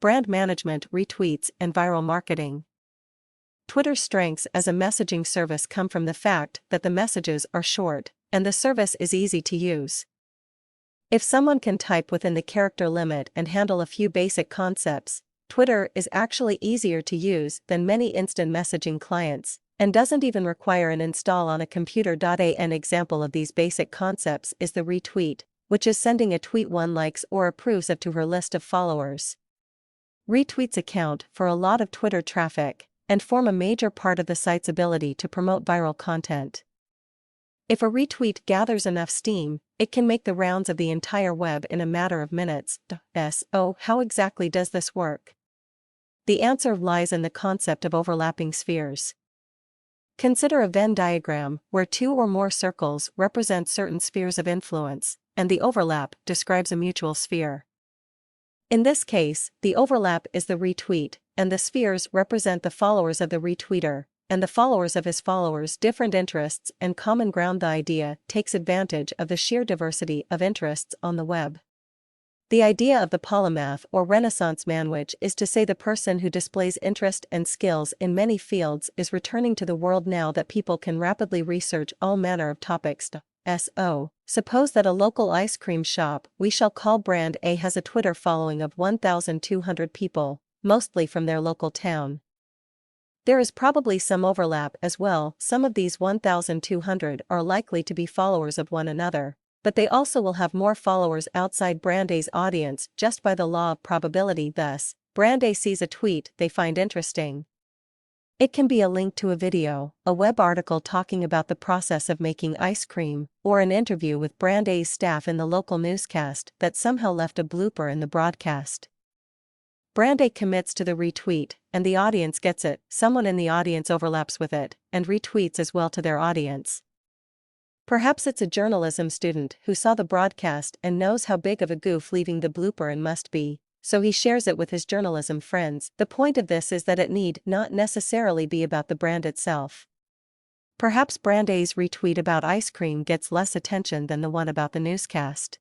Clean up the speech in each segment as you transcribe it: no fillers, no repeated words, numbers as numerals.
brand management, retweets, and viral marketing. Twitter's strengths as a messaging service come from the fact that the messages are short, and the service is easy to use. If someone can type within the character limit and handle a few basic concepts, Twitter is actually easier to use than many instant messaging clients, and doesn't even require an install on a computer. An example of these basic concepts is the retweet, which is sending a tweet one likes or approves of to her list of followers. Retweets account for a lot of Twitter traffic, and form a major part of the site's ability to promote viral content. If a retweet gathers enough steam, it can make the rounds of the entire web in a matter of minutes. So, how exactly does this work? The answer lies in the concept of overlapping spheres. Consider a Venn diagram where two or more circles represent certain spheres of influence, and the overlap describes a mutual sphere. In this case, the overlap is the retweet, and the spheres represent the followers of the retweeter, and the followers of his followers. Different interests and common ground. The idea takes advantage of the sheer diversity of interests on the web. The idea of the polymath or Renaissance man, which is to say the person who displays interest and skills in many fields, is returning to the world now that people can rapidly research all manner of topics. So, suppose that a local ice cream shop we shall call brand A has a Twitter following of 1,200 people, mostly from their local town. There is probably some overlap as well. Some of these 1,200 are likely to be followers of one another, but they also will have more followers outside brand A's audience just by the law of probability. Thus, brand A sees a tweet they find interesting. It can be a link to a video, a web article talking about the process of making ice cream, or an interview with brand A's staff in the local newscast that somehow left a blooper in the broadcast. Brand A commits to the retweet, and the audience gets it. Someone in the audience overlaps with it, and retweets as well to their audience. Perhaps it's a journalism student who saw the broadcast and knows how big of a goof leaving the blooper in must be, so he shares it with his journalism friends. The point of this is that it need not necessarily be about the brand itself. Perhaps brand A's retweet about ice cream gets less attention than the one about the newscast.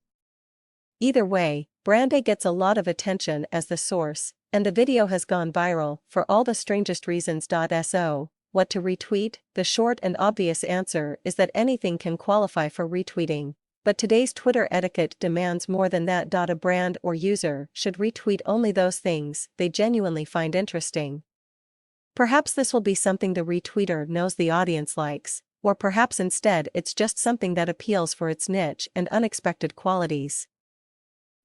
Either way, brand A gets a lot of attention as the source, and the video has gone viral for all the strangest reasons. So, what to retweet? The short and obvious answer is that anything can qualify for retweeting. But today's Twitter etiquette demands more than that. A brand or user should retweet only those things they genuinely find interesting. Perhaps this will be something the retweeter knows the audience likes, or perhaps instead it's just something that appeals for its niche and unexpected qualities.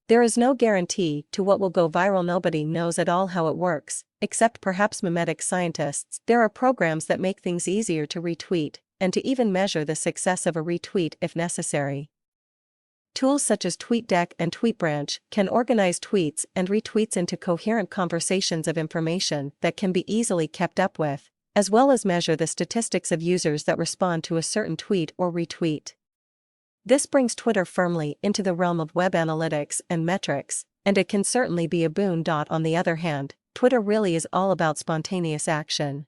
There is no guarantee to what will go viral. Nobody knows at all how it works, except perhaps memetic scientists. There are programs that make things easier to retweet, and to even measure the success of a retweet if necessary. Tools such as TweetDeck and TweetBranch can organize tweets and retweets into coherent conversations of information that can be easily kept up with, as well as measure the statistics of users that respond to a certain tweet or retweet. This brings Twitter firmly into the realm of web analytics and metrics, and it can certainly be a boon. On the other hand, Twitter really is all about spontaneous action.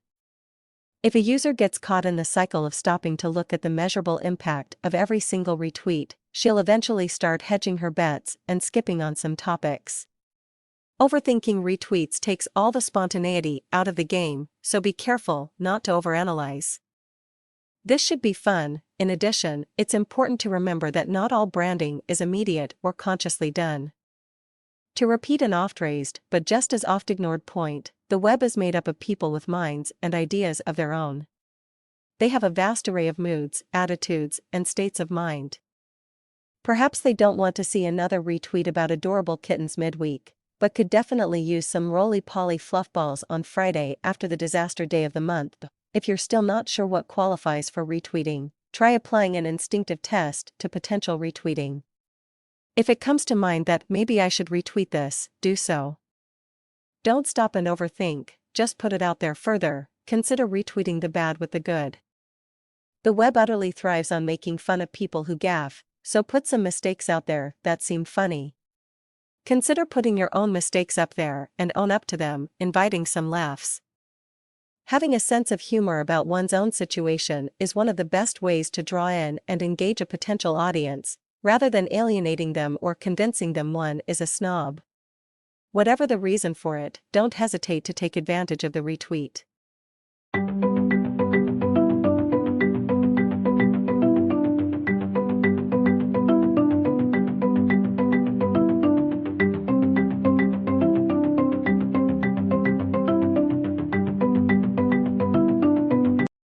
If a user gets caught in the cycle of stopping to look at the measurable impact of every single retweet, she'll eventually start hedging her bets and skipping on some topics. Overthinking retweets takes all the spontaneity out of the game, so be careful not to overanalyze. This should be fun. In addition, it's important to remember that not all branding is immediate or consciously done. To repeat an oft-raised but just as oft-ignored point, the web is made up of people with minds and ideas of their own. They have a vast array of moods, attitudes, and states of mind. Perhaps they don't want to see another retweet about adorable kittens midweek, but could definitely use some roly-poly fluffballs on Friday after the disaster day of the month. If you're still not sure what qualifies for retweeting, try applying an instinctive test to potential retweeting. If it comes to mind that maybe I should retweet this, do so. Don't stop and overthink, just put it out there further. Consider retweeting the bad with the good. The web utterly thrives on making fun of people who gaffe, so put some mistakes out there that seem funny. Consider putting your own mistakes up there and own up to them, inviting some laughs. Having a sense of humor about one's own situation is one of the best ways to draw in and engage a potential audience, rather than alienating them or convincing them one is a snob. Whatever the reason for it, don't hesitate to take advantage of the retweet.